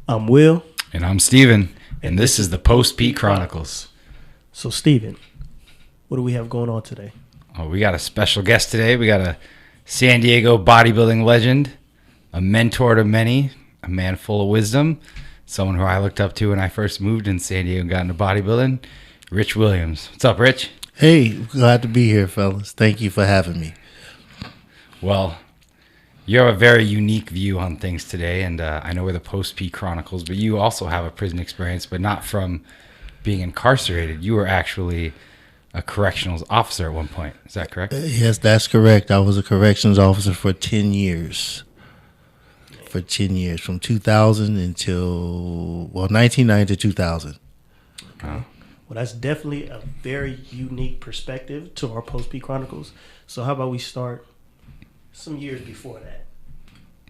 I'm Will. And I'm Steven. And this is the Post-Peak Chronicles. So, Steven, what do we have going on today? Oh, we got a special guest today. We got a San Diego bodybuilding legend, a mentor to many, a man full of wisdom, someone who I looked up to when I first moved in San Diego and got into bodybuilding, Rich Williams. What's up, Rich? Hey, glad to be here, fellas. Thank you for having me. Well, you have a very unique view on things today, and I know we're the Post-Peak Chronicles, but you also have a prison experience, but not from being incarcerated. You were actually a corrections officer at one point. Is that correct? Yes, that's correct. I was a corrections officer for 10 years. For 10 years, from 2000 until, 1990 to 2000. Okay. Well, that's definitely a very unique perspective to our Post-Peak Chronicles. So how about we start some years before that?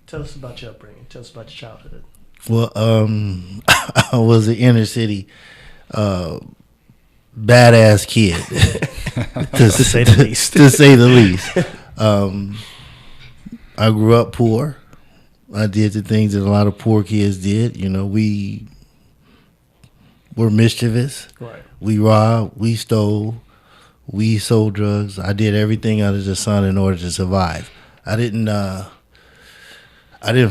Tell us about your upbringing. Tell us about your childhood. Well, I was an inner city badass kid, to say the least. To say the least. I grew up poor. I did the things that a lot of poor kids did. You know, we were mischievous. Right. We robbed. We stole. We sold drugs. I did everything under the sun in order to survive. I didn't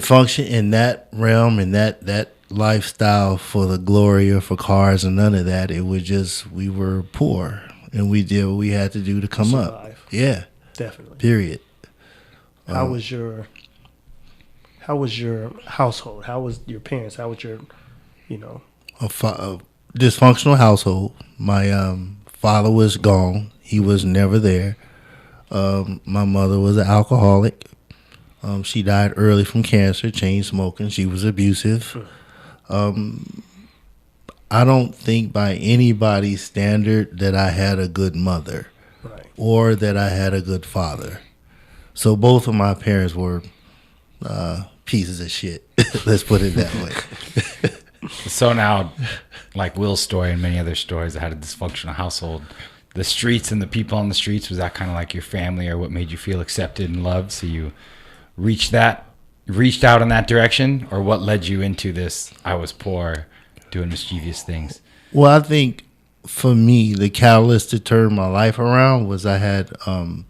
function in that realm and that lifestyle for the glory or for cars and none of that. It was just we were poor and we did what we had to do to come up. Yeah, definitely. Period. How was your household? How was your parents? How was your, a dysfunctional household. My father was gone. He was never there. My mother was an alcoholic. She died early from cancer, chain smoking. She was abusive. I don't think by anybody's standard that I had a good mother, right, or that I had a good father. So both of my parents were pieces of shit. Let's put it that way. So now, like Will's story and many other stories that had a dysfunctional household, the streets and the people on the streets, was that kind of like your family or what made you feel accepted and loved? So you reached out in that direction, or what led you into this? I was poor, doing mischievous things. Well, I think for me, the catalyst to turn my life around was I had an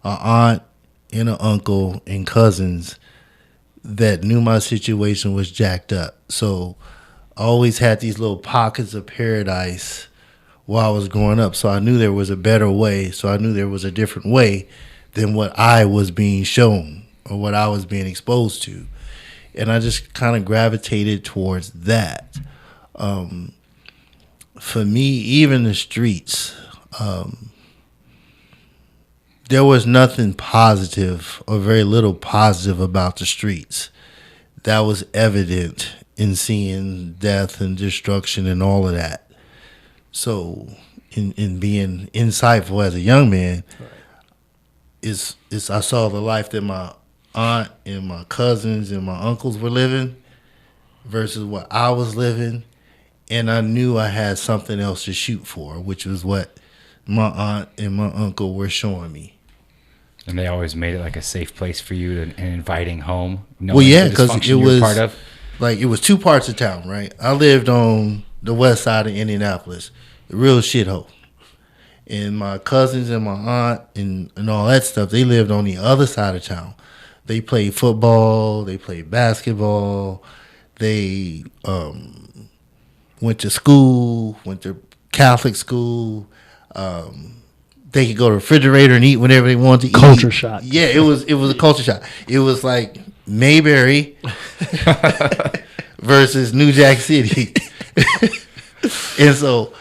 aunt and an uncle and cousins that knew my situation was jacked up. So I always had these little pockets of paradise while I was growing up. So I knew there was a better way. So I knew there was a different way than what I was being shown or what I was being exposed to. And I just kind of gravitated towards that. For me, even the streets, there was nothing positive or very little positive about the streets. That was evident in seeing death and destruction and all of that. So in being insightful as a young man, right, is I saw the life that my aunt and my cousins and my uncles were living versus what I was living. And I knew I had something else to shoot for, which was what my aunt and my uncle were showing me. And they always made it like a safe place for you and inviting home. Well, yeah, because it was part of. Like it was two parts of town, right? I lived on the Westside of Indianapolis, a real shithole. And my cousins and my aunt and all that stuff, they lived on the other side of town. They played football, they played basketball, they went to school, went to Catholic school. They could go to the refrigerator and eat whenever they wanted to eat. Culture shock. Yeah, it was a culture shock. It was like Mayberry versus New Jack City. And so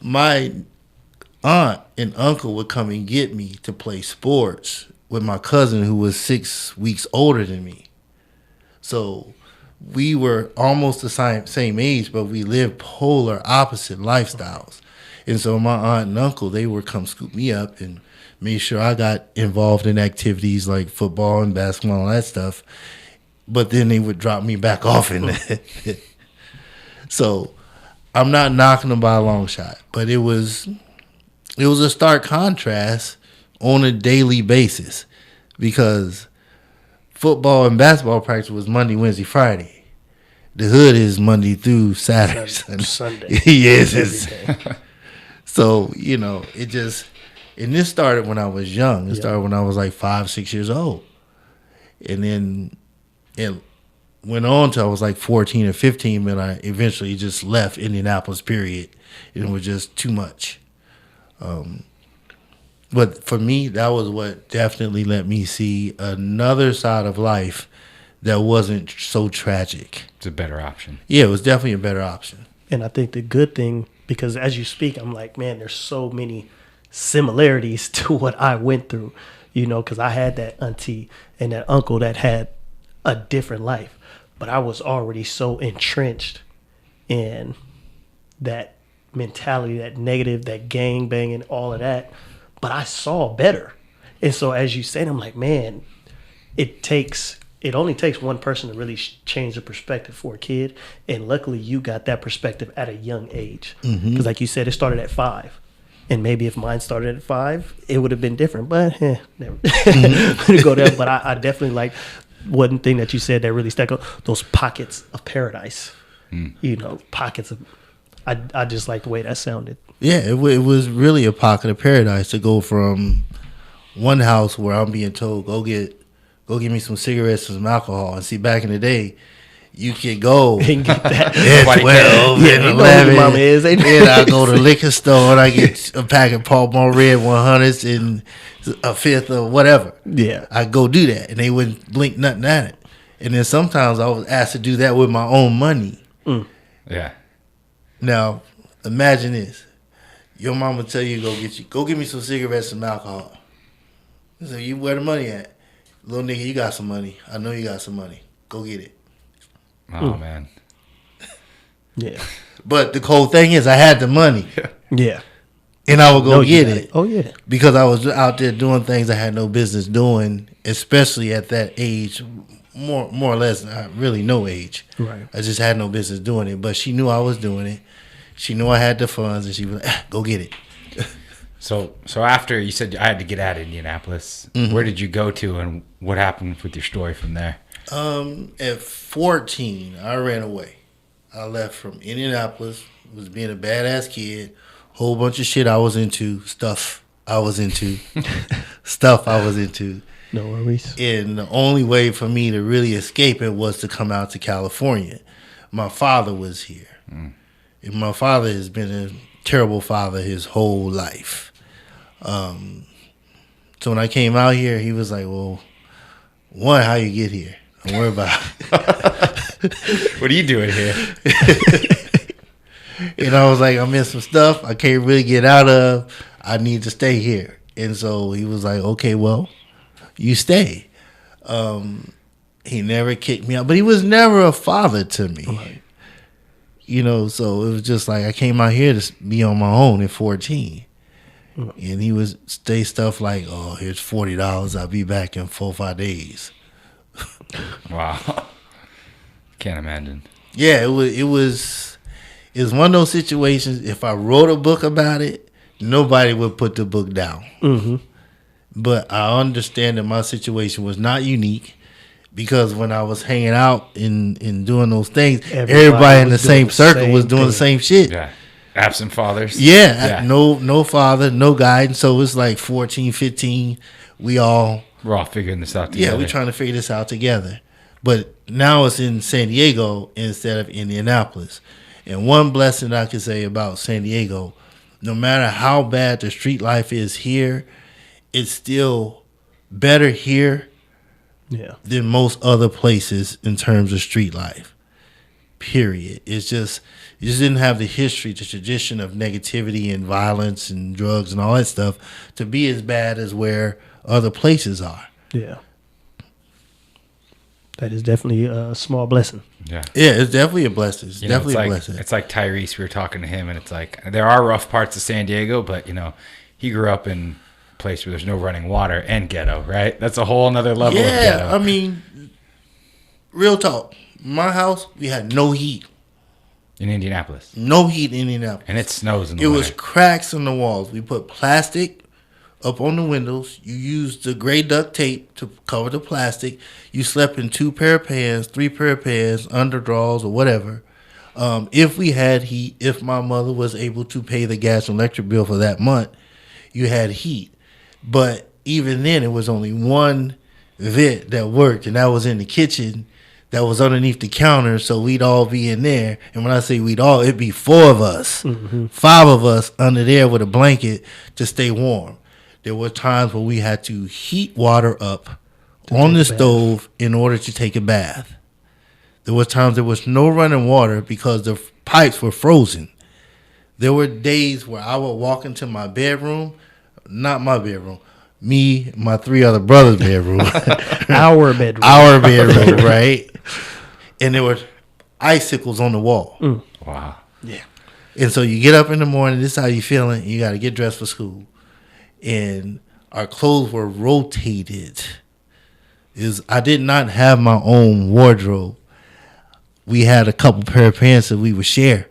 my aunt and uncle would come and get me to play sports with my cousin who was 6 weeks older than me. So we were almost the same age, but we lived polar opposite lifestyles. And so my aunt and uncle, they would come scoop me up and make sure I got involved in activities like football and basketball and all that stuff. But then they would drop me back off in that. So I'm not knocking them by a long shot, but it was a stark contrast on a daily basis because football and basketball practice was Monday, Wednesday, Friday. The hood is Monday through Saturday. Sunday. Yes. Every day. So, it just, and this started when I was young. It started when I was like 5, 6 years old. And then it went on till I was like 14 or 15 when I eventually just left Indianapolis, period. It was just too much. But for me, that was what definitely let me see another side of life that wasn't so tragic. It's a better option. Yeah, it was definitely a better option. And I think the good thing, because as you speak, I'm like, man, there's so many similarities to what I went through, because I had that auntie and that uncle that had a different life. But I was already so entrenched in that mentality, that negative, that gang banging, all of that. But I saw better. And so as you said, I'm like, man, it only takes one person to really change the perspective for a kid. And luckily you got that perspective at a young age. Because like you said, it started at 5. And maybe if mine started at 5, it would have been different. But never go there. But I definitely like one thing that you said that really stuck out, those pockets of paradise. Pockets of, I just like the way that sounded. Yeah, it was really a pocket of paradise to go from one house where I'm being told, go get me some cigarettes and some alcohol. And see, back in the day, you could go And get that. at 12 and you know who 11. your mama is, ain't And I go to the liquor store and I get a pack of Pall Mall Red 100s and a fifth of whatever. Yeah. I go do that, and they wouldn't blink nothing at it. And then sometimes I was asked to do that with my own money. Yeah. Now, imagine this. Your mama tell you go get me some cigarettes and some alcohol. So you where the money at? Little nigga, you got some money. I know you got some money. Go get it. Oh, man. Yeah. But the cold thing is I had the money. Yeah. And I would go No, you get got it. Oh, yeah. Because I was out there doing things I had no business doing, especially at that age, more or less, not really no age. Right. I just had no business doing it. But she knew I was doing it. She knew I had the funds, and she was like, go get it. So after you said I had to get out of Indianapolis, where did you go to, and what happened with your story from there? At 14, I ran away. I left from Indianapolis, was being a badass kid, whole bunch of shit I was into, stuff I was into. No worries. And the only way for me to really escape it was to come out to California. My father was here. And my father has been a terrible father his whole life. So when I came out here, he was like, well, one, how you get here? Don't worry about it. What are you doing here? And I was like, I'm in some stuff I can't really get out of. I need to stay here. And so he was like, okay, well, you stay. He never kicked me out. But he was never a father to me. Right. So it was just like I came out here to be on my own at 14. And he would say stuff like, oh, here's $40. I'll be back in 4 or 5 days. Wow. Can't imagine. Yeah, it was one of those situations, if I wrote a book about it, nobody would put the book down. But I understand that my situation was not unique. Because when I was hanging out and doing those things, everybody in the same circle was doing the same shit. Yeah. Absent fathers. Yeah. No father, no guidance. So it's like 14, 15. We're all figuring this out together. Yeah, we're trying to figure this out together. But now it's in San Diego instead of Indianapolis. And one blessing I can say about San Diego, no matter how bad the street life is here, it's still better here than most other places in terms of street life. Period. It's just you just didn't have the history, the tradition of negativity and violence and drugs and all that stuff to be as bad as where other places are. Yeah. That is definitely a small blessing. Yeah, it's definitely a blessing. It's definitely a blessing. It's like Tyrese. We were talking to him, and it's like there are rough parts of San Diego, but he grew up in place where there's no running water and ghetto, right? That's a whole nother level of ghetto. I mean, real talk. My house, we had no heat. In Indianapolis? No heat in Indianapolis. And it snows in the winter. winter. It was cracks in the walls. We put plastic up on the windows. You used the gray duct tape to cover the plastic. You slept in 2 pair of pants, 3 pair of pants, underdrawers, or whatever. If we had heat, if my mother was able to pay the gas and electric bill for that month, you had heat. But even then, it was only one vent that worked, and that was in the kitchen. That was underneath the counter, so we'd all be in there. And when I say we'd all, it'd be 4 of us, 5 of us under there with a blanket to stay warm. There were times where we had to heat water up on the stove in order to take a bath. There were times there was no running water because the pipes were frozen. There were days where I would walk into my bedroom, not my bedroom, me, my 3 other brothers' bedroom. Our bedroom. Our bedroom, right? And there were icicles on the wall. Wow. Yeah. And so you get up in the morning, this is how you feeling, you got to get dressed for school. And our clothes were rotated. I did not have my own wardrobe. We had a couple pair of pants that we would share.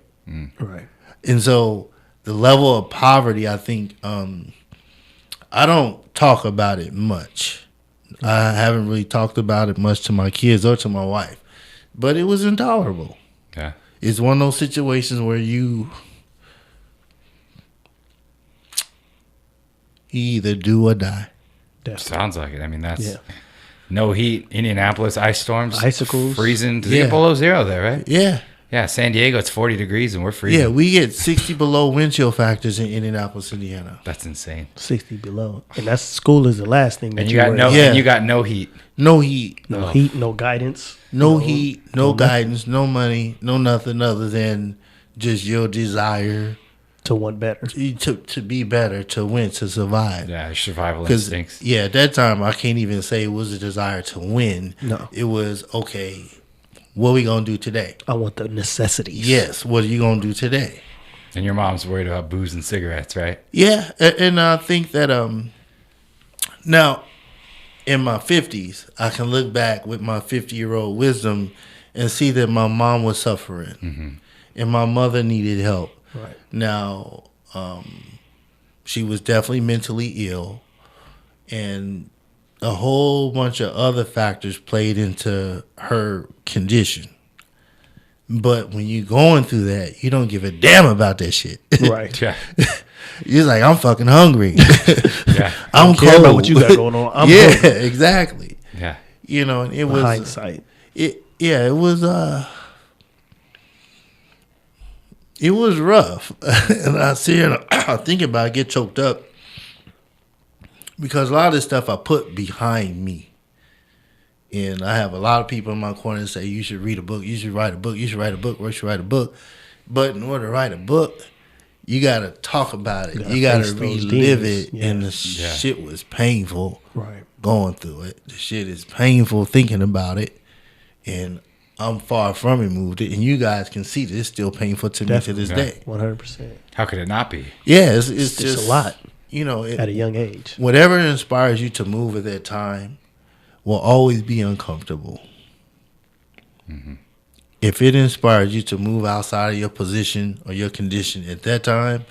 Right. And so the level of poverty, I think, I don't talk about it much. I haven't really talked about it much to my kids or to my wife. But it was intolerable. Yeah. It's one of those situations where you either do or die. Definitely. Sounds like it. I mean, that's no heat. Indianapolis, ice storms, icicles, freezing. Does it get below 0 there, right? Yeah. Yeah, San Diego, it's 40 degrees and we're freezing. Yeah, we get 60 below wind chill factors in Indianapolis, Indiana. That's insane. 60 below. And that's school is the last thing that And you got and you got no heat. No heat. No heat, no guidance. No heat, no guidance, no money, no nothing other than just your desire to want better. To be better, to win, to survive. Yeah, survival instincts. Yeah, at that time, I can't even say it was a desire to win. No. It was, okay, what are we going to do today? I want the necessities. Yes, what are you going to do today? And your mom's worried about booze and cigarettes, right? Yeah, and I think that now, in my 50s, I can look back with my 50-year-old wisdom and see that my mom was suffering and my mother needed help. Right. Now, she was definitely mentally ill, and a whole bunch of other factors played into her condition. But when you're going through that, you don't give a damn about that shit. Right. Yeah. You're like, I'm fucking hungry. Yeah. I'm care cold. about what you got going on. I'm yeah, hungry. exactly. Yeah. You know, and it was hindsight. It was it was rough. And I see it, I think about it, get choked up. Because a lot of this stuff I put behind me. And I have a lot of people in my corner that say, you should read a book, you should write a book, you should write a book, or you should write a book. But in order to write a book, you got to talk about it. You got to relive it. Yeah. And the shit was painful going through it. The shit is painful thinking about it. And I'm far from removed it. And you guys can see that it's still painful to me to this day. 100%. How could it not be? Yeah, it's just a lot. You know, at a young age. Whatever inspires you to move at that time will always be uncomfortable. Mm-hmm. If it inspires you to move outside of your position or your condition at that time,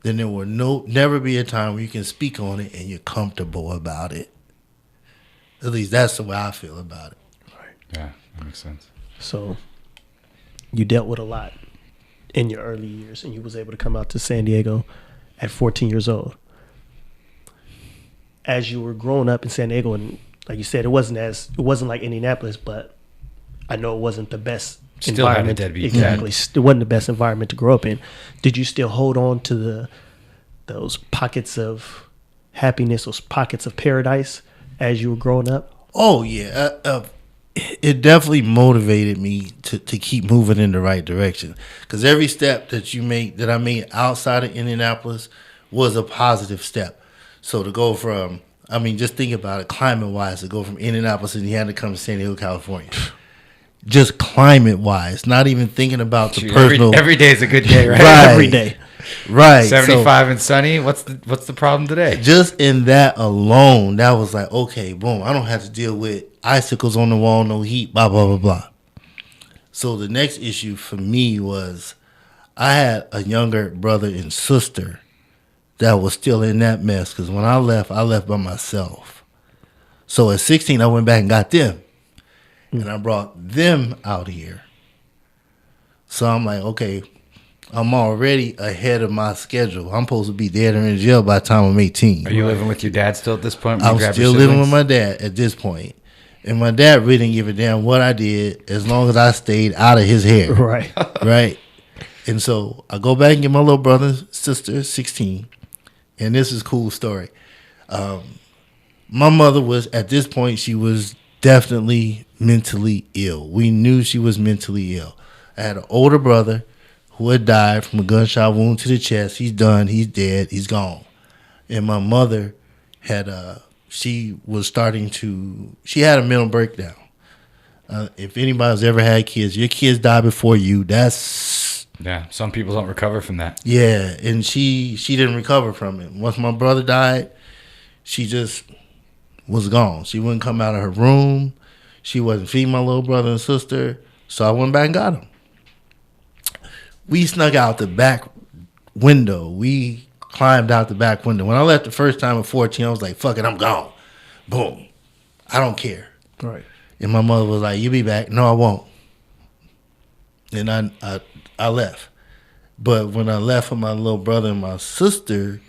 then there will never be a time where you can speak on it and you're comfortable about it. At least that's the way I feel about it. Right. Yeah, that makes sense. So you dealt with a lot in your early years, and you was able to come out to San Diego at 14 years old. As you were growing up in San Diego, and like you said, it wasn't like Indianapolis, but I know it wasn't the best still environment. Exactly. It wasn't the best environment to grow up in. Did you still hold on to those pockets of happiness, those pockets of paradise as you were growing up? Oh, yeah. It definitely motivated me to keep moving in the right direction. Because every step that I made outside of Indianapolis was a positive step. So to go from, just think about it, climate-wise, to go from Indianapolis, Indiana, to come to San Diego, California. Just climate-wise, not even thinking about the personal. Every day is a good day, right? Every day. Right. 75 and sunny. What's the problem today? Just in that alone, that was like, okay, boom, I don't have to deal with icicles on the wall, no heat, blah, blah, blah, blah. So the next issue for me was I had a younger brother and sister that was still in that mess. Because when I left by myself. So at 16, I went back and got them. And I brought them out here. So I'm like, okay, I'm already ahead of my schedule. I'm supposed to be dead or in jail by the time I'm 18. Are you living with your dad still at this point? when you I'm grab your still living with siblings? my dad at this point. And my dad really didn't give a damn what I did as long as I stayed out of his hair. Right. Right. And so I go back and get my little brother and sister, 16. And this is a cool story. My mother was, at this point, she was definitely mentally ill. We knew she was mentally ill. I had an older brother who had died from a gunshot wound to the chest. He's done. He's dead. He's gone. And my mother had she had a mental breakdown. If anybody's ever had kids, your kids die before you. Yeah, some people don't recover from that. Yeah, and she didn't recover from it. Once my brother died, she just was gone. She wouldn't come out of her room. She wasn't feeding my little brother and sister. So I went back and got them. We snuck out the back window. We climbed out the back window. When I left the first time at 14, I was like, fuck it, I'm gone. Boom. I don't care. Right. And my mother was like, you be back. No, I won't. And I left. But when I left with my little brother and my sister,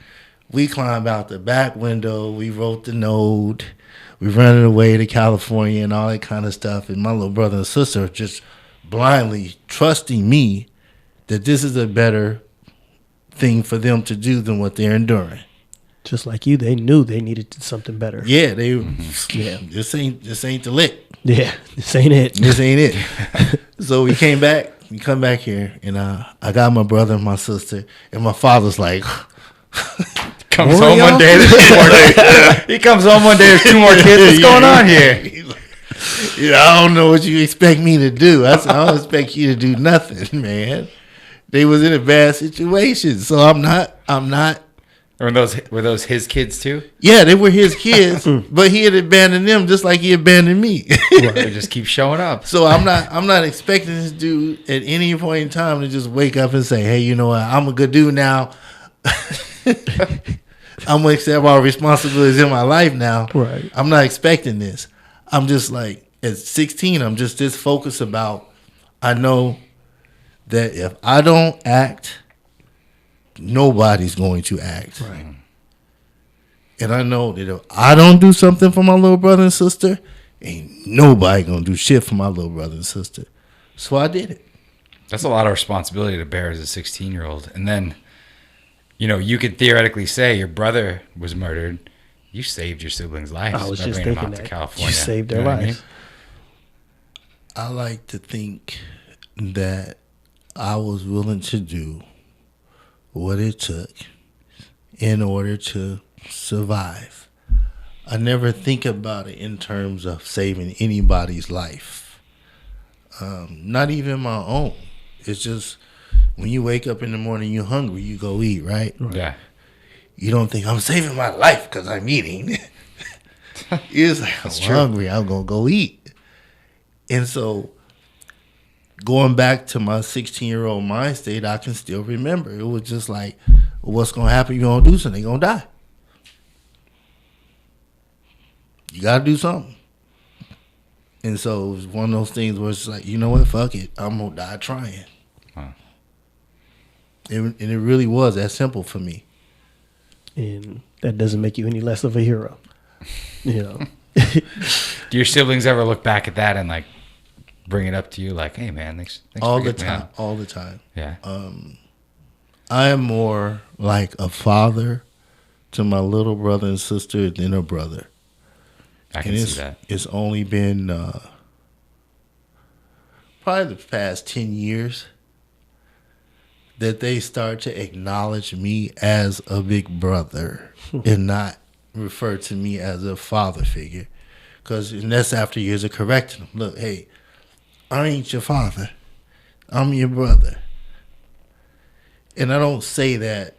we climbed out the back window. We wrote the note. We ran it away to California and all that kind of stuff. And my little brother and sister just blindly trusting me that this is a better thing for them to do than what they're enduring. Just like you, they knew they needed something better. Yeah, Yeah. This ain't the lick. Yeah, this ain't it. This ain't it. So we came back. We come back here, and I got my brother and my sister, and my father's like, Comes home one day, there's 2 more days. He comes home one day, there's 2 more kids. What's going on here? I don't know what you expect me to do. I don't expect you to do nothing, man. They was in a bad situation, so I'm not. Were those his kids too? Yeah, they were his kids, but he had abandoned them just like he abandoned me. They just keep showing up. So I'm not expecting this dude at any point in time to just wake up and say, hey, you know what, I'm a good dude now. I'm gonna accept all responsibilities in my life now. Right. I'm not expecting this. I'm just like, at 16, I'm just this focused about, I know that if I don't act, nobody's going to act. Right. And I know that if I don't do something for my little brother and sister, ain't nobody gonna do shit for my little brother and sister. So I did it. That's a lot of responsibility to bear as a 16-year-old. And then, you could theoretically say your brother was murdered. You saved your siblings' lives. I was by just bringing them thinking out to that. California. You saved their You know what I lives. mean? I like to think that I was willing to do what it took in order to survive. I never think about it in terms of saving anybody's life, not even my own. It's just when you wake up in the morning, you're hungry, you go eat, right? Yeah. You don't think I'm saving my life because I'm eating. It's like, I'm hungry, I'm going to go eat. And so going back to my 16-year-old mind state, I can still remember. It was just like, well, what's going to happen? You're going to do something. They're going to die. You got to do something. And so it was one of those things where it's like, you know what? Fuck it. I'm going to die trying. Huh. And it really was that simple for me. And that doesn't make you any less of a hero. Do your siblings ever look back at that and like bring it up to you like, hey man, thanks All for the getting me time. out? All the time. Yeah. I am more like a father to my little brother and sister than a brother. I can see that. It's only been probably the past 10 years that they start to acknowledge me as a big brother and not refer to me as a father figure. And that's after years of correcting them. Look, hey, I ain't your father. I'm your brother. And I don't say that.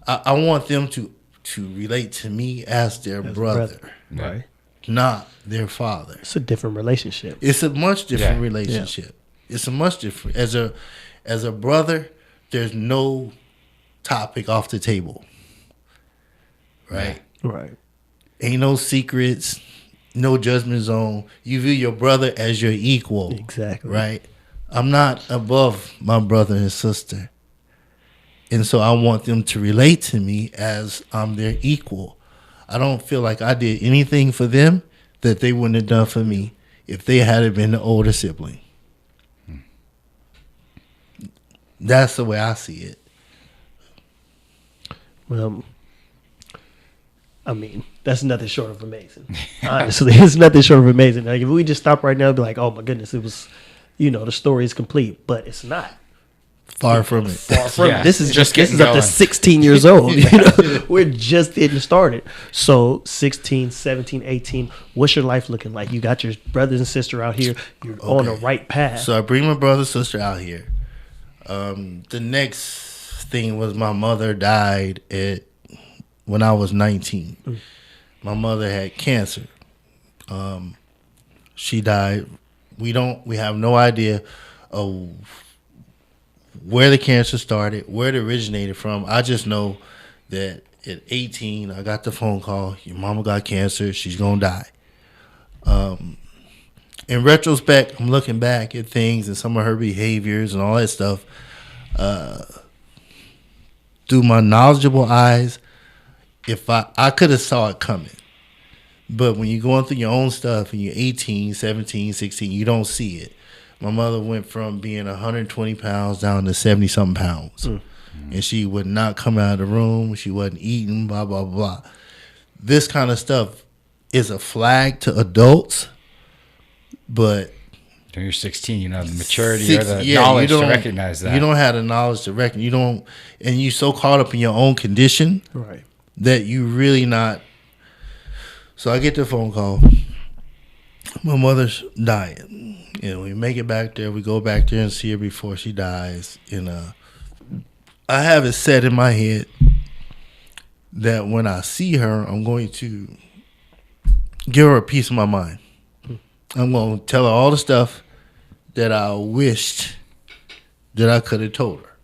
I want them to relate to me as their brother, Right. not their father. It's a different relationship. It's a much different Yeah. relationship. It's a much different. As a brother, there's no topic off the table. right? Right. Ain't no secrets, no judgment zone. You view your brother as your equal. Exactly. Right? I'm not above my brother and sister. And so I want them to relate to me as I'm their equal. I don't feel like I did anything for them that they wouldn't have done for me if they hadn't been the older sibling. That's the way I see it. Well, I mean, that's nothing short of amazing. Honestly, it's nothing short of amazing. Like if we just stop right now and be like, oh my goodness, it was, the story is complete, but it's not. Far from it. Far from Yeah, it. This is just this is getting up to going. 16 years old. We're just getting started. So 16, 17, 18, what's your life looking like? You got your brothers and sister out here. You're on the right path. So I bring my brother and sister out here. The next thing was my mother died when I was 19. My mother had cancer. She died. We have no idea of where the cancer started, where it originated from. I just know that at 18, I got the phone call. Your mama got cancer. She's gonna die. In retrospect, I'm looking back at things and some of her behaviors and all that stuff. Through my knowledgeable eyes, if I could have saw it coming. But when you're going through your own stuff and you're 18, 17, 16, you don't see it. My mother went from being 120 pounds down to 70-something pounds. And she would not come out of the room. She wasn't eating, blah, blah, blah. This kind of stuff is a flag to adults, but When you're 16, the maturity or the knowledge to recognize that. You don't have the knowledge to recognize. You don't, and you're so caught up in your own condition Right. that you really not. So I get the phone call. My mother's dying. And we make it back there. We go back there and see her before she dies. And I have it set in my head that when I see her, I'm going to give her a piece of my mind. I'm going to tell her all the stuff that I wished that I could have told her,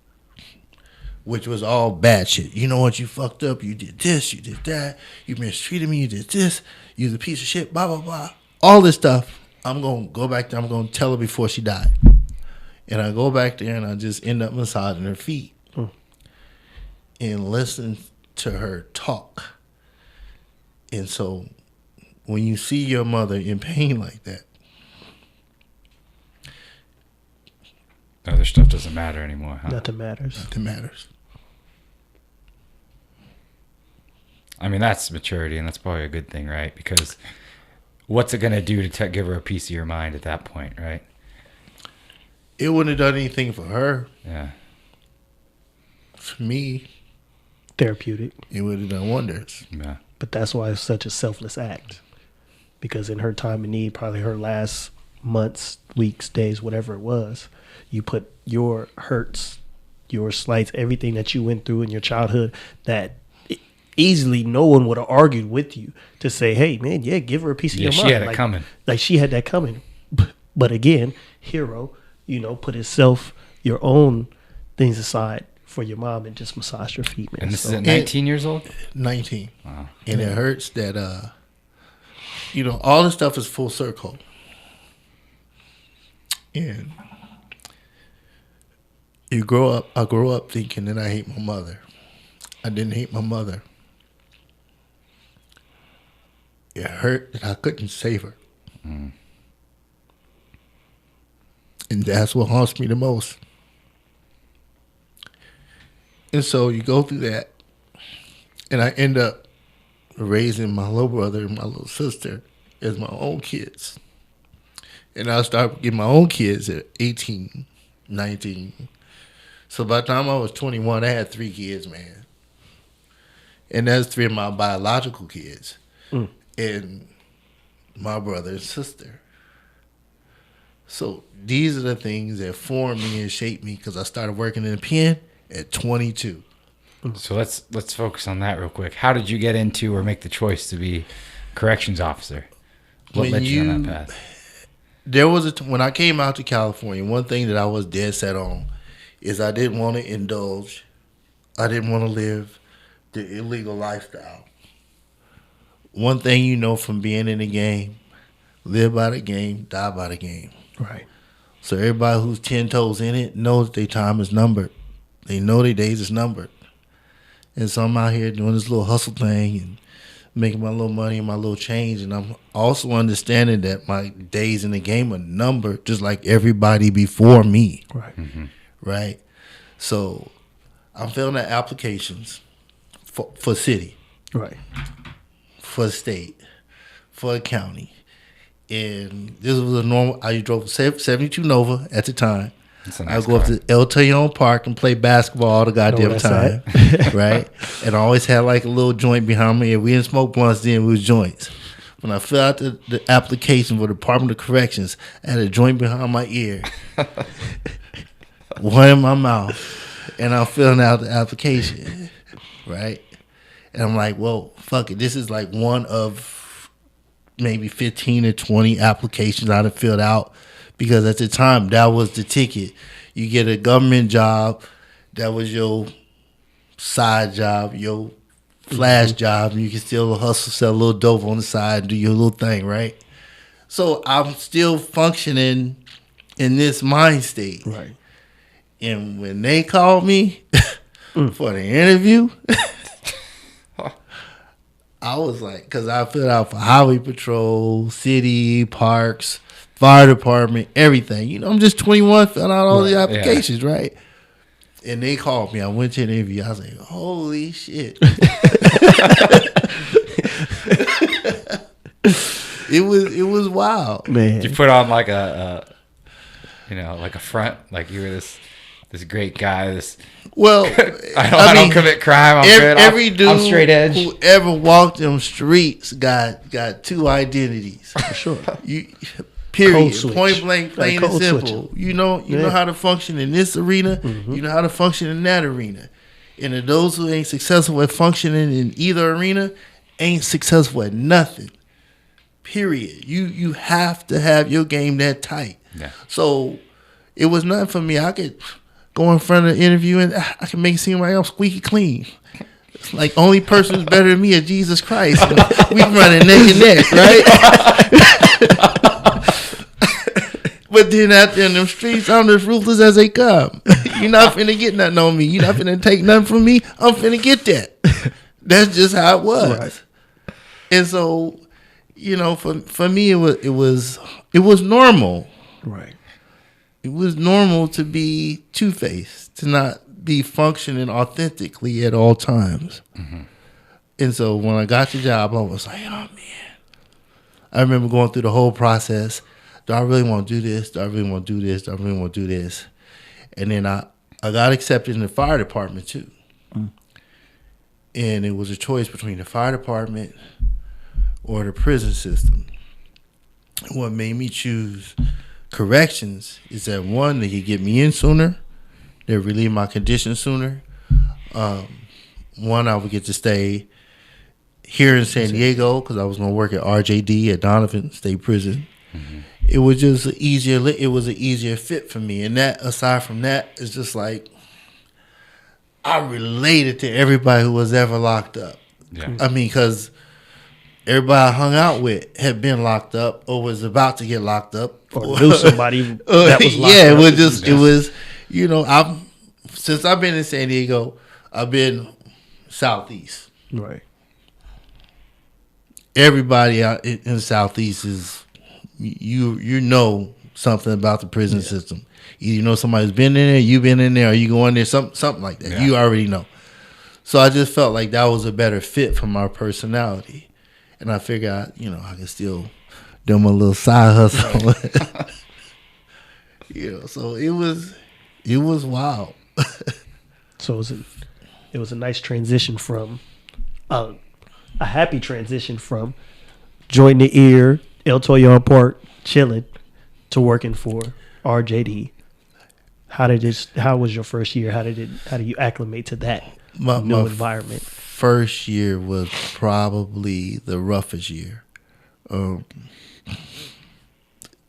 which was all bad shit. You know what? You fucked up. You did this. You did that. You mistreated me. You did this. You're a piece of shit. Blah, blah, blah. All this stuff. I'm going to go back there. I'm going to tell her before she died. And I go back there and I just end up massaging her feet and listen to her talk. And so when you see your mother in pain like that, other stuff doesn't matter anymore, huh? Nothing matters. nothing matters. I mean, that's maturity, and that's probably a good thing, right? Because what's it going to do to give her a piece of your mind at that point, right? It wouldn't have done anything for her. Yeah. For me, Therapeutic. it would have done wonders. Yeah. But that's why it's such a selfless act. Because in her time of need, probably her last months, weeks, days, whatever it was, you put your hurts, your slights, everything that you went through in your childhood that easily no one would have argued with you to say, hey, man, yeah, give her a piece of your mind. She had it coming. Like she had that coming. But again, hero, put himself, your own things aside for your mom and just massage your feet, man. And this So- is at 19 years old? 19. Wow. And it hurts that, all this stuff is full circle. And I grow up thinking that I hate my mother. I didn't hate my mother. It hurt that I couldn't save her. And that's what haunts me the most. And so you go through that, and I end up raising my little brother and my little sister as my own kids. And I started getting my own kids at 18, 19. So by the time I was 21, I had 3 kids, man. And that's 3 of my biological kids. And my brother and sister. So these are the things that formed me and shaped me because I started working in the pen at 22. So let's focus on that real quick. How did you get into or make the choice to be corrections officer? What led you on that path? There was when I came out to California, one thing that I was dead set on is I didn't want to indulge. I didn't want to live the illegal lifestyle. one thing you know from being in the game, live by the game, die by the game. Right. So everybody who's 10 toes in it knows their time is numbered. They know their days is numbered. And so I'm out here doing this little hustle thing and making my little money and my little change. And I'm also understanding that my days in the game are numbered just like everybody before me. Right. Mm-hmm. Right? So I'm filling out applications for city, Right. for the state, for the county. And this was a normal, I drove 72 Nova at the time. That's a nice I go up car. to El Tejon Park and play basketball all the goddamn that's time, right? And I always had like a little joint behind me. If we didn't smoke blunts then, we was joints. When I filled out the application for the Department of Corrections, I had a joint behind my ear, one in my mouth, and I'm filling out the application, right? And I'm like, well, fuck it. This is like one of maybe 15 or 20 applications I'd have filled out. Because at the time, that was the ticket. You get a government job, that was your side job, your flash job, and you can still hustle, sell a little dope on the side, and do your little thing, right? So I'm still functioning in this mind state. Right. And when they called me for the interview, I was like, because I filled out for highway patrol, city, parks, fire department, everything. You know, I'm just 21, filling out all the applications, right? And they called me. I went to the interview. I was like, holy shit. It was wild. Man. Did you put on like a like a front, like you were this great guy, this Well, I don't commit crime. I'm good. Every dude I'm straight edge. who ever walked them streets got two identities. For sure. Period. Code switch. Point blank, plain and Code simple. switch. You know how to function in this arena. Mm-hmm. You know how to function in that arena. And to those who ain't successful at functioning in either arena ain't successful at nothing. Period. You have to have your game that tight. Yeah. So it was nothing for me. I could go in front of the interview and I can make it seem like I'm squeaky clean. It's like only person who's better than me is Jesus Christ. We running neck and neck, right? But then out there in them streets, I'm as ruthless as they come. You're not finna get nothing on me. You're not finna take nothing from me. I'm finna get that. That's just how it was. Right. And so, for me, it was normal. Right. It was normal to be two-faced, to not be functioning authentically at all times. Mm-hmm. And so when I got the job, I was like, oh, man. I remember going through the whole process. Do I really want to do this? Do I really want to do this? Do I really want to do this? And then I got accepted in the fire department, too. Mm. And it was a choice between the fire department or the prison system. What made me choose corrections is that, one, they could get me in sooner. They relieve my condition sooner. One, I would get to stay here in San Diego because I was going to work at RJD at Donovan State Prison. Mm-hmm. It was just an easier fit for me. And that, aside from that, it's just like I related to everybody who was ever locked up. Yeah. I mean, because everybody I hung out with had been locked up or was about to get locked up. Or knew somebody that was locked up. Yeah, it was, since I've been in San Diego, I've been Southeast. Right. Everybody out in the Southeast is, you know something about the prison system. Either you know somebody's been in there, you've been in there, or you go in there, something like that. Yeah. You already know. So I just felt like that was a better fit for my personality. And I figured I could still do my little side hustle. So it was wild. So it was a nice transition from a happy transition from jointing the ear, El Toyon Park, chilling, to working for RJD. How was your first year? How do you acclimate to that new environment? First year was probably the roughest year.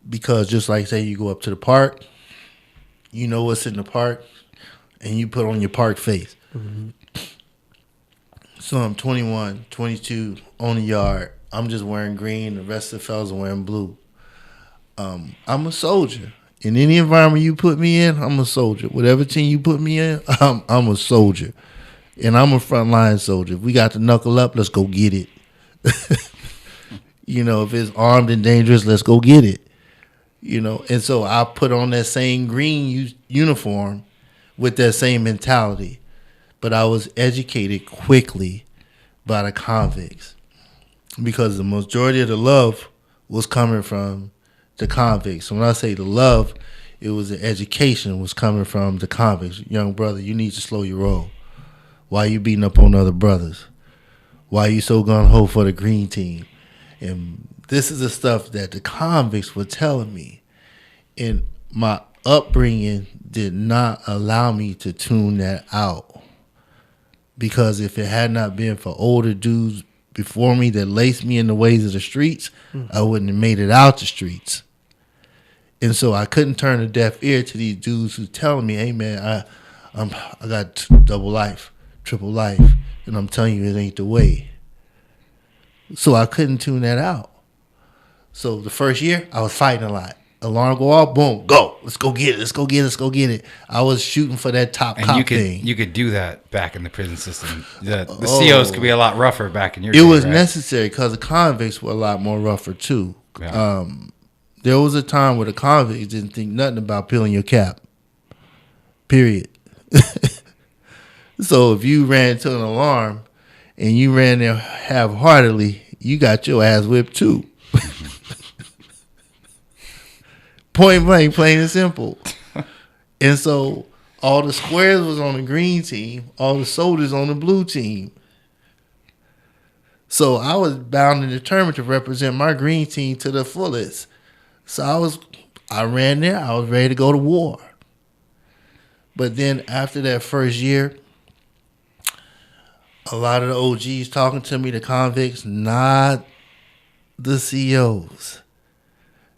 Because just like say you go up to the park, you know what's in the park, and you put on your park face. Mm-hmm. So I'm 21, 22, on the yard, I'm just wearing green. The rest of the fellas are wearing blue. I'm a soldier. In any environment you put me in, I'm a soldier. Whatever team you put me in, I'm a soldier. And I'm a frontline soldier. If we got to knuckle up, let's go get it. You know, if it's armed and dangerous, let's go get it. You know, and so I put on that same green uniform with that same mentality. But I was educated quickly by the convicts because the majority of the love was coming from the convicts. So when I say the love, it was the education was coming from the convicts. Young brother, you need to slow your roll. Why you beating up on other brothers? Why you so gung-ho for the green team? And this is the stuff that the convicts were telling me. And my upbringing did not allow me to tune that out. Because if it had not been for older dudes before me that laced me in the ways of the streets, I wouldn't have made it out the streets. And so I couldn't turn a deaf ear to these dudes who telling me, hey man, I got double life, triple life, and I'm telling you it ain't the way. So I couldn't tune that out. So the first year, I was fighting a lot. Alarm go off, boom, go. Let's go get it. Let's go get it. Let's go get it. I was shooting for that top cop thing. You could do that back in the prison system. The COs could be a lot rougher back in your day. It was right? necessary because the convicts were a lot more rougher too. Yeah. There was a time where the convicts didn't think nothing about peeling your cap. Period. So if you ran to an alarm and you ran there half-heartedly, you got your ass whipped too. Point blank, plain and simple. And so all the squares was on the green team, all the soldiers on the blue team. So I was bound and determined to represent my green team to the fullest. So I ran there, I was ready to go to war. But then after that first year, a lot of the OGs talking to me, the convicts, not the COs,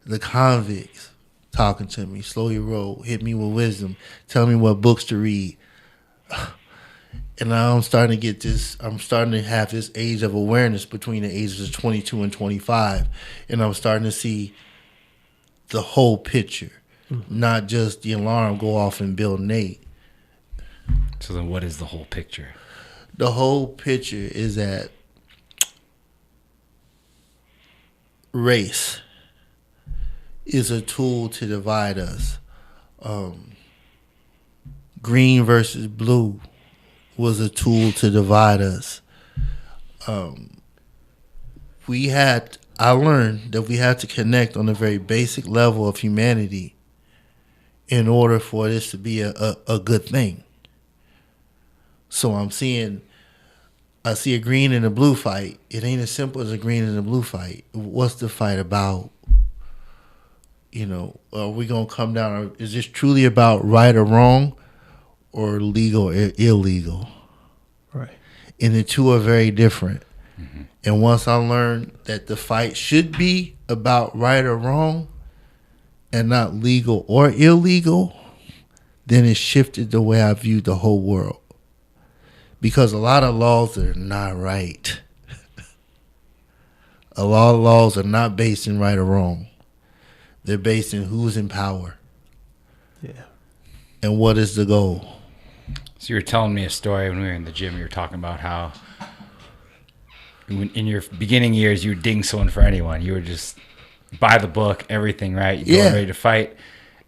the convicts talking to me, slow your roll, hit me with wisdom, tell me what books to read. And now I'm starting to have this age of awareness between the ages of 22 and 25. And I'm starting to see the whole picture, not just the alarm go off and Bill Nate. So then what is the whole picture? The whole picture is that race is a tool to divide us. Green versus blue was a tool to divide us. I learned that we had to connect on a very basic level of humanity in order for this to be a good thing. So I see a green and a blue fight. It ain't as simple as a green and a blue fight. What's the fight about? You know, are we going to come down? Is this truly about right or wrong or legal or illegal? Right. And the two are very different. Mm-hmm. And once I learned that the fight should be about right or wrong and not legal or illegal, then it shifted the way I viewed the whole world. Because a lot of laws are not right. A lot of laws are not based in right or wrong. They're based in who's in power. Yeah. And what is the goal. So you were telling me a story when we were in the gym. You were talking about how in your beginning years, you would ding someone for anyone. You were just by the book, everything, right? You go ready to fight.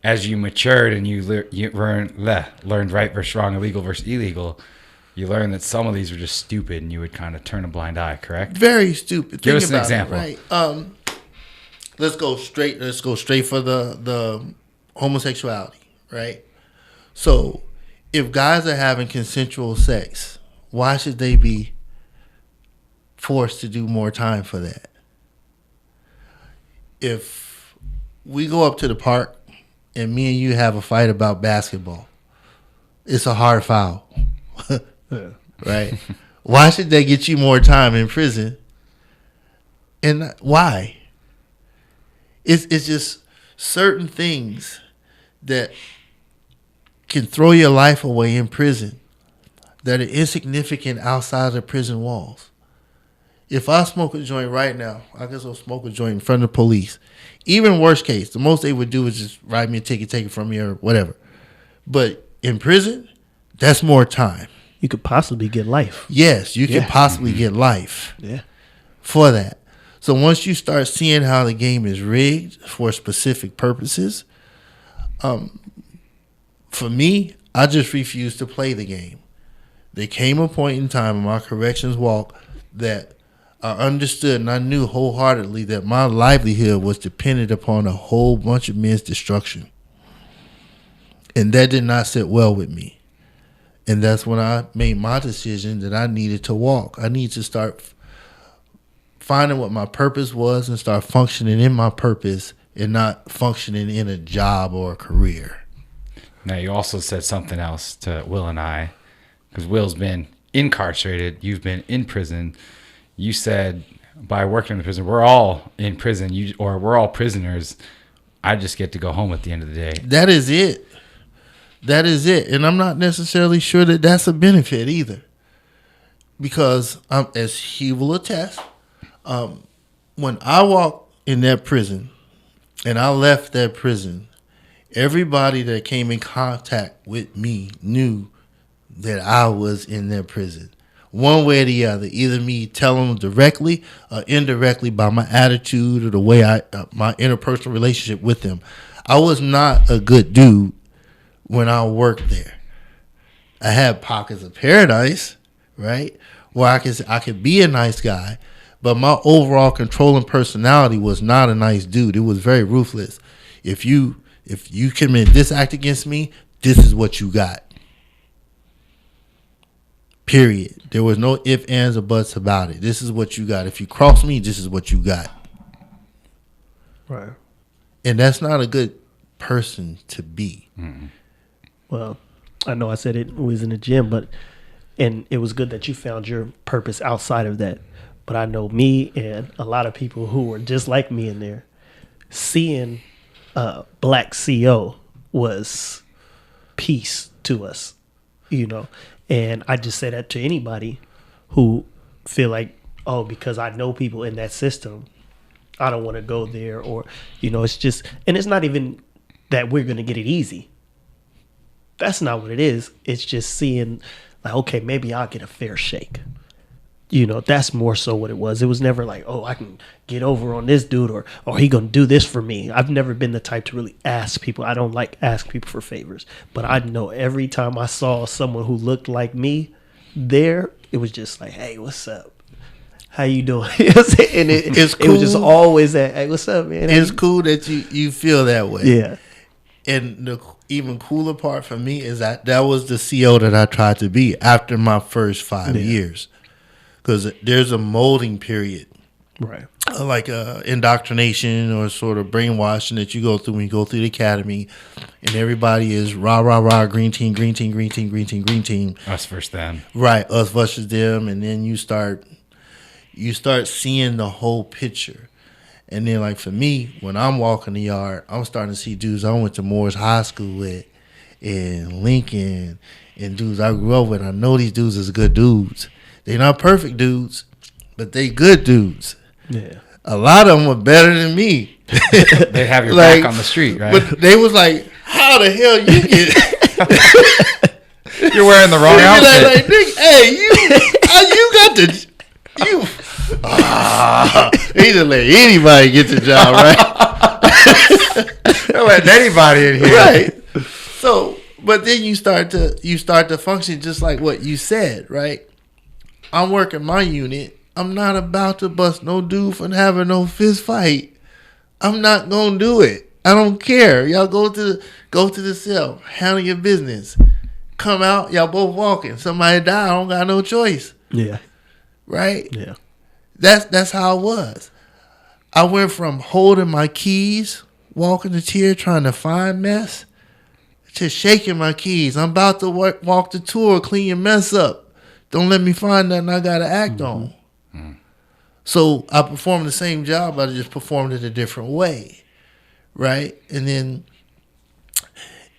As you matured and you learned right versus wrong, illegal versus illegal, you learned that some of these were just stupid and you would kind of turn a blind eye, correct? Very stupid. Give us an example. Right. Let's go straight for the homosexuality, right? So if guys are having consensual sex, why should they be forced to do more time for that? If we go up to the park and me and you have a fight about basketball, it's a hard foul. Right? Why should they get you more time in prison? And why? It's just certain things that can throw your life away in prison that are insignificant outside of prison walls. If I smoke a joint right now, I can go smoke a joint in front of the police. Even worst case, the most they would do is just write me a ticket, take it from me, or whatever. But in prison, that's more time. You could possibly get life. Yes, you could possibly get life for that. So once you start seeing how the game is rigged for specific purposes, for me, I just refused to play the game. There came a point in time in my corrections walk that I understood and I knew wholeheartedly that my livelihood was dependent upon a whole bunch of men's destruction. And that did not sit well with me. And that's when I made my decision that I needed to walk. I need to start finding what my purpose was and start functioning in my purpose and not functioning in a job or a career. Now, you also said something else to Will and I, because Will's been incarcerated. You've been in prison. You said by working in the prison, we're all in prison, or we're all prisoners. I just get to go home at the end of the day. That is it. That is it. And I'm not necessarily sure that that's a benefit either. Because as he will attest, when I walked in that prison and I left that prison, everybody that came in contact with me knew that I was in that prison. One way or the other, either me telling them directly or indirectly by my attitude or the way my interpersonal relationship with them. I was not a good dude when I worked there. I had pockets of paradise, right? Where I could be a nice guy, but my overall controlling personality was not a nice dude. It was very ruthless. If you commit this act against me, this is what you got. Period. There was no ifs, ands, or buts about it. This is what you got. If you cross me, this is what you got. Right. And that's not a good person to be. Mm-hmm. Well, I know I said it was in the gym, and it was good that you found your purpose outside of that. But I know me and a lot of people who were just like me in there, seeing Black CO was peace to us, you know. And I just say that to anybody who feel like, oh, because I know people in that system, I don't want to go there. Or, you know, it's just, and it's not even that we're going to get it easy. That's not what it is. It's just seeing like, okay, maybe I'll get a fair shake. You know, that's more so what it was. It was never like, oh, I can get over on this dude or he gonna do this for me. I've never been the type to really ask people. I don't like ask people for favors. But I know every time I saw someone who looked like me there, it was just like, hey, what's up? How you doing? And it's cool. It was just always that, hey, what's up, man? It's cool that you feel that way. Yeah. And the even cooler part for me is that was the CO that I tried to be after my first 5 years. Because there's a molding period, right? Like indoctrination or sort of brainwashing that you go through when you go through the academy, and everybody is rah rah rah, green team, green team, green team, green team, green team. Us versus them, right? Us versus them, and then you start seeing the whole picture, and then like for me, when I'm walking the yard, I'm starting to see dudes I went to Morris High School with, and Lincoln, and dudes I grew up with. I know these dudes is good dudes. They're not perfect dudes, but they good dudes. Yeah. A lot of them were better than me. They have your back on the street, right? But they was like, how the hell you get... You're wearing the wrong outfit. Like, nigga, hey, you got the... He just let anybody get the job, right? Don't let anybody in here. Right. So, but then you start to function just like what you said, right? I'm working my unit. I'm not about to bust no dude for having no fist fight. I'm not gonna do it. I don't care. Y'all go to the cell, handle your business. Come out, y'all both walking. Somebody die, I don't got no choice. Yeah. Right? Yeah. That's how it was. I went from holding my keys, walking the tier, trying to find mess, to shaking my keys. I'm about to walk the tour, clean your mess up. Don't let me find nothing I got to act on. Mm-hmm. So I performed the same job, I just performed it a different way, right? And then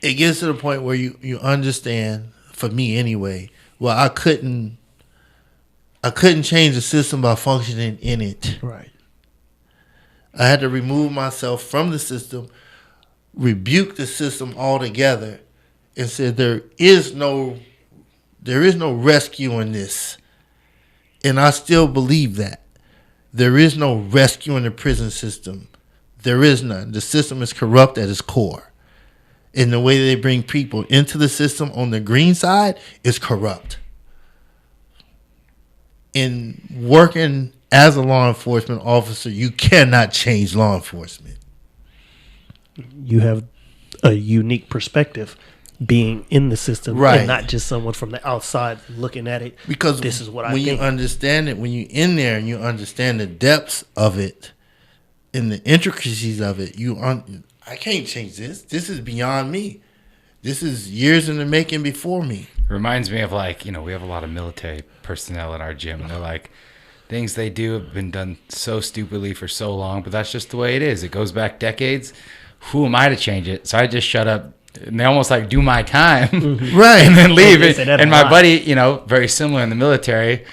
it gets to the point where you understand, for me anyway, well, I couldn't I couldn't change the system by functioning in it. Right. I had to remove myself from the system, rebuke the system altogether, and said there is no rescue in this. And I still believe that. There is no rescue in the prison system. There is none. The system is corrupt at its core. And the way they bring people into the system on the green side is corrupt. In working as a law enforcement officer, you cannot change law enforcement. You have a unique perspective being in the system, right, and not just someone from the outside looking at it. Because this is what I when think. you understand it, when you're in there and you understand the depths of it and the intricacies of it, I can't change this. This is beyond me. This is years in the making before me. Reminds me of we have a lot of military personnel in our gym. They're like, things they do have been done so stupidly for so long, but that's just the way it is. It goes back decades. Who am I to change it? So I just shut up. And they almost do my time, right, and then leave it. And my buddy, very similar in the military,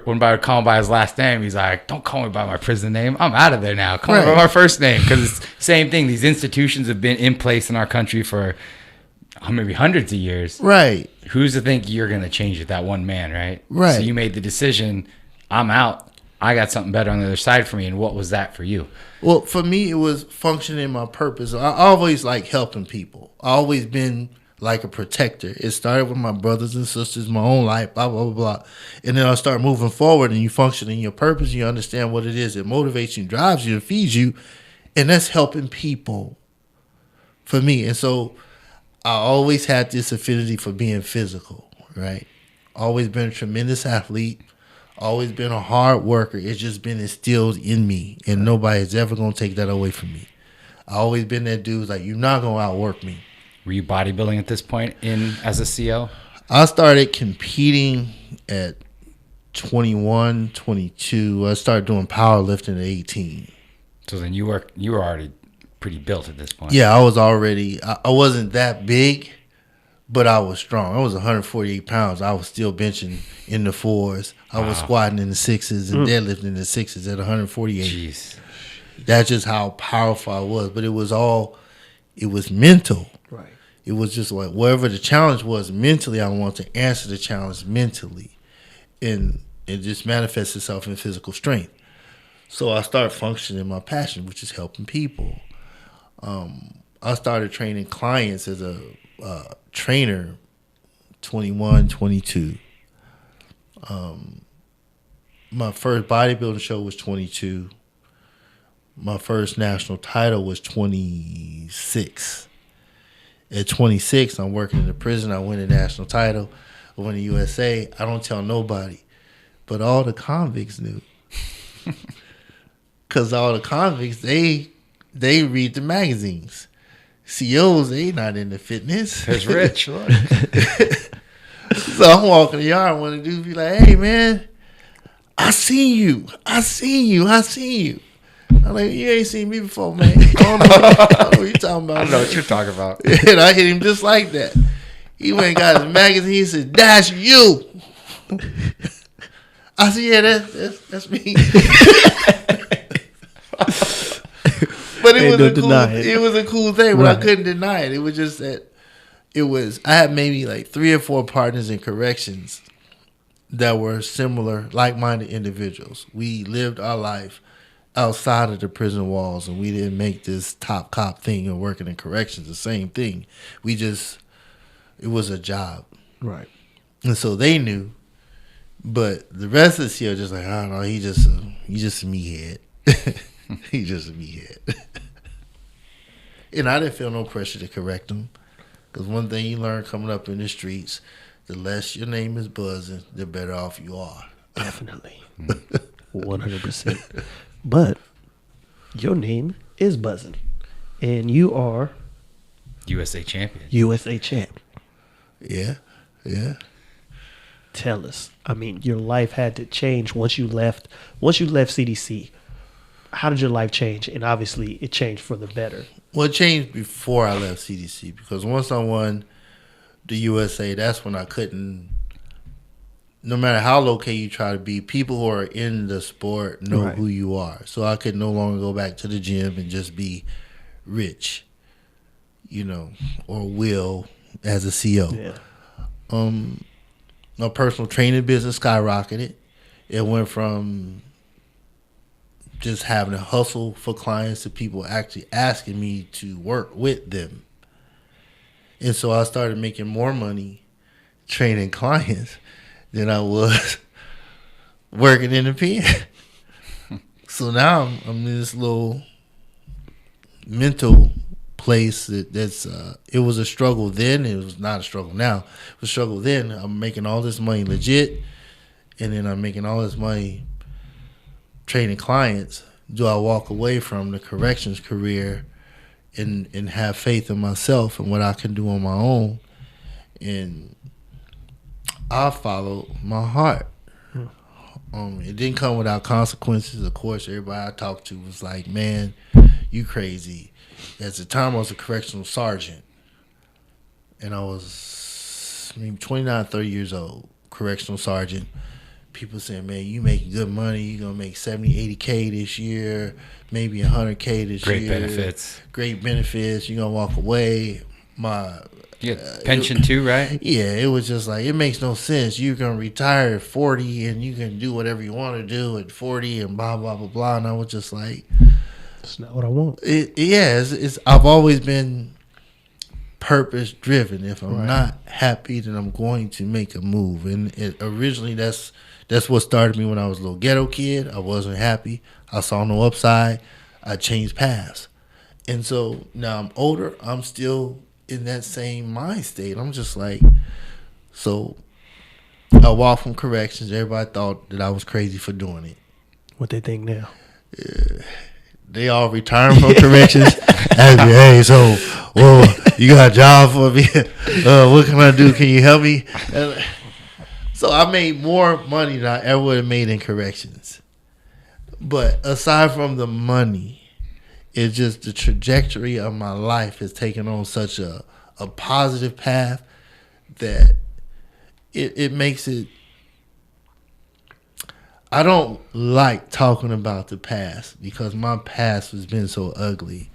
when I would call him by his last name, he's like, "Don't call me by my prison name. I'm out of there now. Call me by my first name." Because it's the same thing. These institutions have been in place in our country for maybe hundreds of years. Right. Who's to think you're going to change it? That one man, right? Right. So you made the decision. I'm out. I got something better on the other side for me. And what was that for you? Well, for me, it was functioning my purpose. I always like helping people. I always been like a protector. It started with my brothers and sisters, my own life, blah, blah, blah, blah. And then I start moving forward and you function in your purpose. You understand what it is. It motivates you, drives you, feeds you. And that's helping people for me. And so I always had this affinity for being physical, right? Always been a tremendous athlete. Always been a hard worker. It's just been instilled in me, and nobody's ever going to take that away from me. I always been that dude like, you're not going to outwork me. Were you bodybuilding at this point as a CO? I started competing at 21, 22. I started doing powerlifting at 18. So then you were already pretty built at this point. Yeah, I was already, I wasn't that big, but I was strong. I was 148 pounds. I was still benching in the fours. I was squatting in the sixes and deadlifting in the sixes at 148. Jeez. That's just how powerful I was. But it was mental. Right. It was just like whatever the challenge was mentally, I wanted to answer the challenge mentally. And it just manifests itself in physical strength. So I started functioning my passion, which is helping people. I started training clients as a trainer, 21, 22. My first bodybuilding show was 22. My first national title was 26. At 26, I'm working in the prison. I win a national title. I win the USA. I don't tell nobody. But all the convicts knew. Because all the convicts, they read the magazines. COs, they not into fitness. That's rich. Look. So I'm walking the yard, and one of the dudes be like, "Hey, man, I seen you. I'm like, you ain't seen me before, man. I don't know what you're talking about. I don't know what you're talking about. And I hit him just like that. He went and got his magazine. He said, "That's you." I said, "Yeah, that's me." But it was a cool thing, but I couldn't deny it. It was just that I had maybe like 3 or 4 partners in corrections that were similar, like-minded individuals. We lived our life outside of the prison walls, and we didn't make this top cop thing of working in corrections the same thing. It was a job. Right. And so they knew, but the rest of the CO just like, I don't know, he just a meathead. He just a meathead. And I didn't feel no pressure to correct him, because one thing you learn coming up in the streets, the less your name is buzzing, the better off you are. Definitely. 100%. But your name is buzzing, and you are USA champion. USA champ. Yeah. Tell us. I mean, your life had to change once you left CDC. How did your life change? And obviously, it changed for the better. Well, it changed before I left CDC, because once I won the USA, that's when I couldn't no matter how low-key you try to be, people who are in the sport know Right. who you are. So I could no longer go back to the gym and just be rich, or Will as a CO. Yeah. My personal training business skyrocketed. It went from just having to hustle for clients to people actually asking me to work with them. And so I started making more money training clients than I was working in the pen. So now I'm in this little mental place that's it was a struggle then. It was not a struggle now. It was a struggle then. I'm making all this money legit, and then I'm making all this money training clients. Do I walk away from the corrections career and have faith in myself and what I can do on my own? And I followed my heart. It didn't come without consequences. Of course, everybody I talked to was like, man, you crazy. At the time, I was a correctional sergeant. And I was 29, 30 years old, correctional sergeant. People saying, man, you making good money. You're going to make 70, 80K this year, maybe 100K this year. Great benefits. Great benefits. You're going to walk away. You get pension too, right? Yeah, it was just like, it makes no sense. You're going to retire at 40 and you can do whatever you want to do at 40 and blah, blah, blah, blah. And I was just like, That's not what I want. I've always been purpose driven. If I'm Right. not happy, then I'm going to make a move. And originally that's what started me when I was a little ghetto kid. I wasn't happy. I saw no upside. I changed paths. And so now I'm older. I'm still in that same mind state. I'm just like, so I walked from corrections. Everybody thought that I was crazy for doing it. What they think now? They all retiring from corrections. Ask me, hey, so, you got a job for me? What can I do? Can you help me? So I made more money than I ever would have made in corrections. But aside from the money, it's just the trajectory of my life has taken on such a positive path that it makes it. I don't like talking about the past because my past has been so ugly.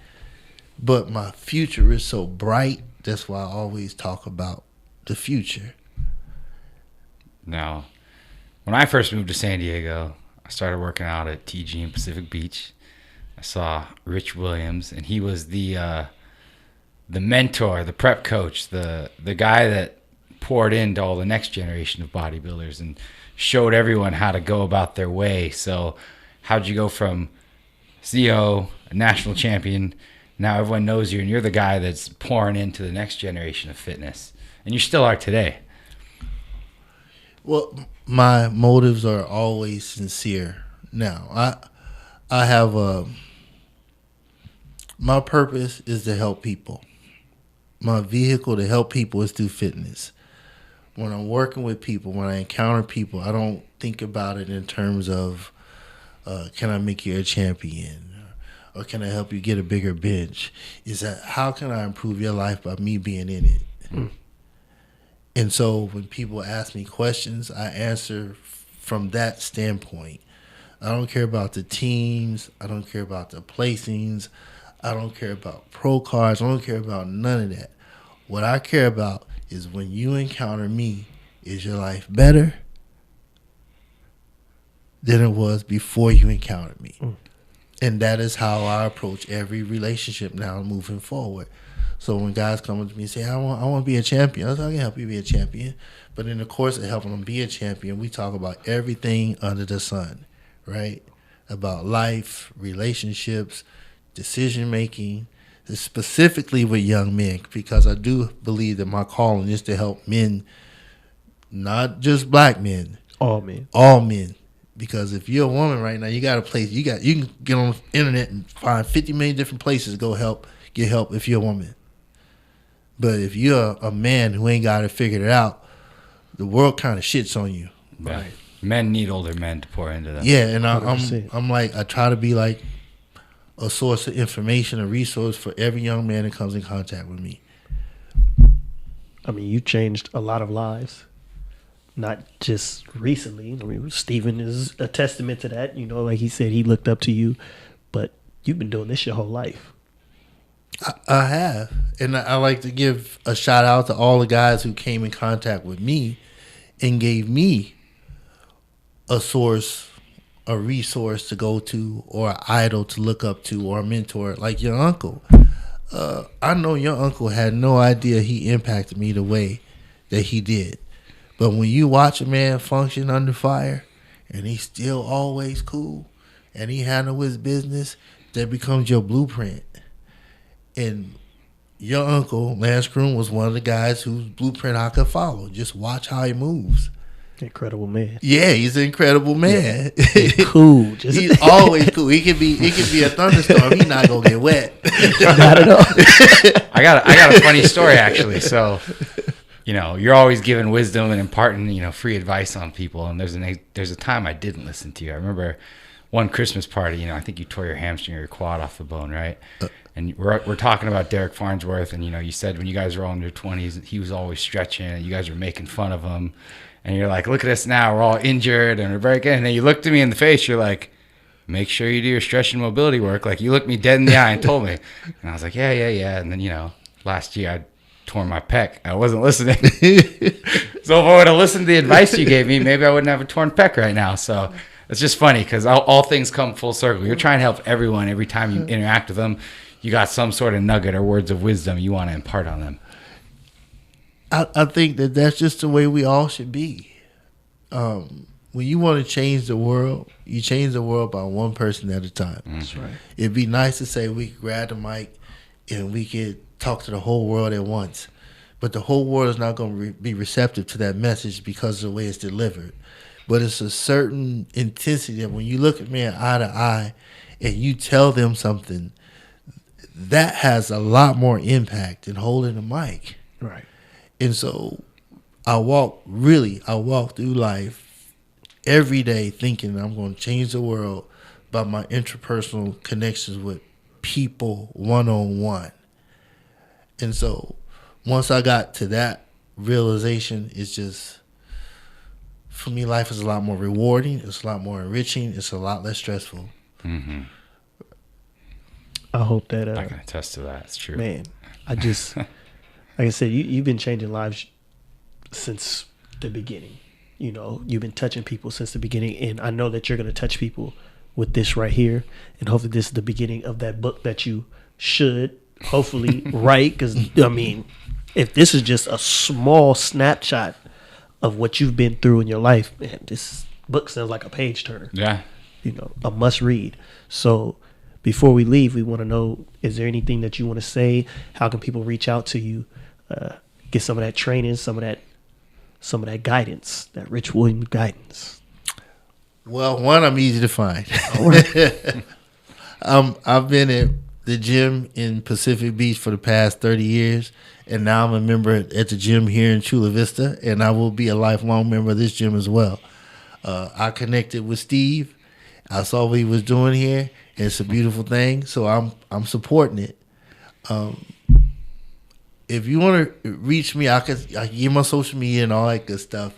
But my future is so bright. That's why I always talk about the future. Now, when I first moved to San Diego, I started working out at TG in Pacific Beach. I saw Rich Williams, and he was the mentor, the prep coach, the guy that poured into all the next generation of bodybuilders and showed everyone how to go about their way. So how'd you go from CO, a national champion, now everyone knows you, and you're the guy that's pouring into the next generation of fitness, and you still are today. Well, my motives are always sincere. Now, I have my purpose is to help people. My vehicle to help people is through fitness. When I'm working with people, when I encounter people, I don't think about it in terms of, can I make you a champion? Or can I help you get a bigger bench? Is that how can I improve your life by me being in it? And so when people ask me questions, I answer from that standpoint. I don't care about the teams. I don't care about the placings. I don't care about pro cards. I don't care about none of that. What I care about is when you encounter me, is your life better than it was before you encountered me? And that is how I approach every relationship now moving forward. So when guys come up to me and say, I want to be a champion, I can help you be a champion. But in the course of helping them be a champion, we talk about everything under the sun, right? About life, relationships, decision-making, specifically with young men, because I do believe that my calling is to help men, not just black men. All men. All men. Because if you're a woman right now, you got a place. You can get on the internet and find 50 million different places to go get help if you're a woman. But if you're a man who ain't got it figured out, the world kind of shits on you. Yeah. Right. Men need older men to pour into them. Yeah, and 100%. I'm like, I try to be like a source of information, a resource for every young man that comes in contact with me. I mean, you changed a lot of lives. not just recently. I mean, Stephen is a testament to that. You know, like he said, he looked up to you, but you've been doing this your whole life. I have. And I like to give a shout out to all the guys who came in contact with me and gave me a source, a resource to go to, or an idol to look up to, or a mentor, like your uncle. I know your uncle had no idea he impacted me the way that he did. But when you watch a man function under fire and he's still always cool and he handle his business, that becomes your blueprint. And your uncle, Lance Kroon, was one of the guys whose blueprint I could follow. Just watch how he moves. Incredible man. Yeah, he's an incredible man. Yeah. Cool. He's always cool. He could be a thunderstorm. He's not gonna get wet. Not at all. I got a funny story actually. So, you know, you're always giving wisdom and imparting, you know, free advice on people. And there's a time I didn't listen to you. I remember one Christmas party. You know, I think you tore your hamstring or your quad off the bone, right? And we're talking about Derek Farnsworth, and you know, you said when you guys were all in your 20s, he was always stretching, and you guys were making fun of him. And you're like, look at us now, we're all injured and we're breaking. And then you looked at me in the face, you're like, make sure you do your stretch and mobility work. Like, you looked me dead in the eye and told me. And I was like, yeah. And then, you know, last year I tore my pec. I wasn't listening. So if I would have listened to the advice you gave me, maybe I wouldn't have a torn pec right now. So it's just funny because all things come full circle. You're trying to help everyone every time you interact with them. You got some sort of nugget or words of wisdom you want to impart on them. I think that's just the way we all should be. When you want to change the world, you change the world by one person at a time. That's right. It'd be nice to say we could grab the mic and we could talk to the whole world at once. But the whole world is not going to be receptive to that message because of the way it's delivered. But it's a certain intensity that when you look at me eye to eye and you tell them something, that has a lot more impact than holding a mic. Right. And so I walk through life every day thinking I'm going to change the world by my interpersonal connections with people one-on-one. And so once I got to that realization, it's just, for me, life is a lot more rewarding. It's a lot more enriching. It's a lot less stressful. Mm-hmm. I hope that... I can attest to that. It's true. Man, I just... Like I said, you've been changing lives since the beginning. You know, you've been touching people since the beginning. And I know that you're going to touch people with this right here. And hopefully this is the beginning of that book that you should hopefully write. Because, I mean, if this is just a small snapshot of what you've been through in your life, man, this book sounds like a page turner. Yeah. You know, a must read. So before we leave, we want to know, is there anything that you want to say? How can people reach out to you? Get some of that training, some of that guidance, that Rich Williams guidance. Well, one, I'm easy to find. I've been at the gym in Pacific Beach for the past 30 years, and now I'm a member at the gym here in Chula Vista, and I will be a lifelong member of this gym as well. I connected with Steve. I saw what he was doing here, and it's a beautiful thing, so I'm supporting it. If you want to reach me, I can give my social media and all that good stuff.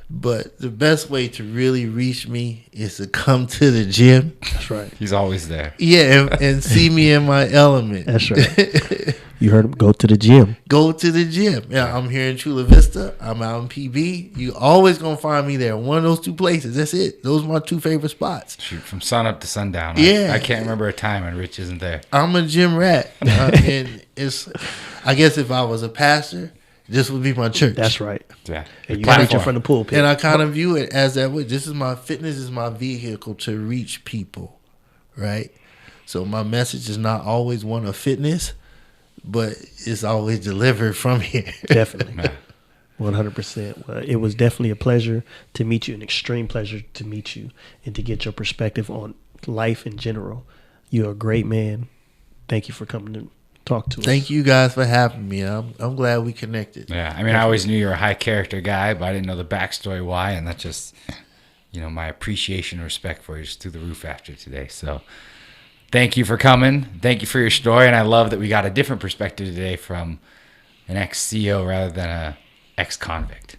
But the best way to really reach me is to come to the gym. That's right. He's always there. Yeah, and see me in my element. That's right. You heard him. Go to the gym. Go to the gym. Yeah, I'm here in Chula Vista. I'm out in PB. You always going to find me there. One of those two places. That's it. Those are my two favorite spots. Shoot, from sun up to sundown. Yeah. I can't remember a time when Rich isn't there. I'm a gym rat. And it's, I guess if I was a pastor, this would be my church. That's right. Yeah. And you preach in front of the pulpit. And I kind of view it as that way. Fitness is my vehicle to reach people, right? So my message is not always one of fitness, but it's always delivered from here. Definitely. 100%. Well, it was definitely a pleasure to meet you, an extreme pleasure to meet you, and to get your perspective on life in general. You're a great man. Thank you for coming to talk to us. Thank you guys for having me. I'm glad we connected. Yeah, I mean, I always knew you were a high character guy, but I didn't know the backstory why, and that's just, you know, my appreciation and respect for you is through the roof after today. So thank you for coming. Thank you for your story, and I love that we got a different perspective today from an ex-CEO rather than a ex-convict.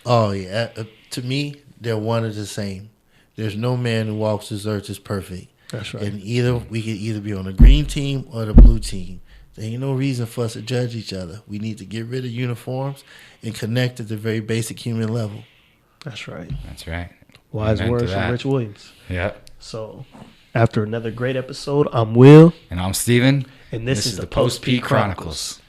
Oh yeah, to me, they're one and the same. There's no man who walks this earth is perfect. That's right. And we could either be on the green team or the blue team. There ain't no reason for us to judge each other. We need to get rid of uniforms and connect at the very basic human level. That's right. That's right. Wise Amen to words from that. Rich Williams. Yep. So, after another great episode, I'm Will, And I'm Steven. and this is the Post P Chronicles.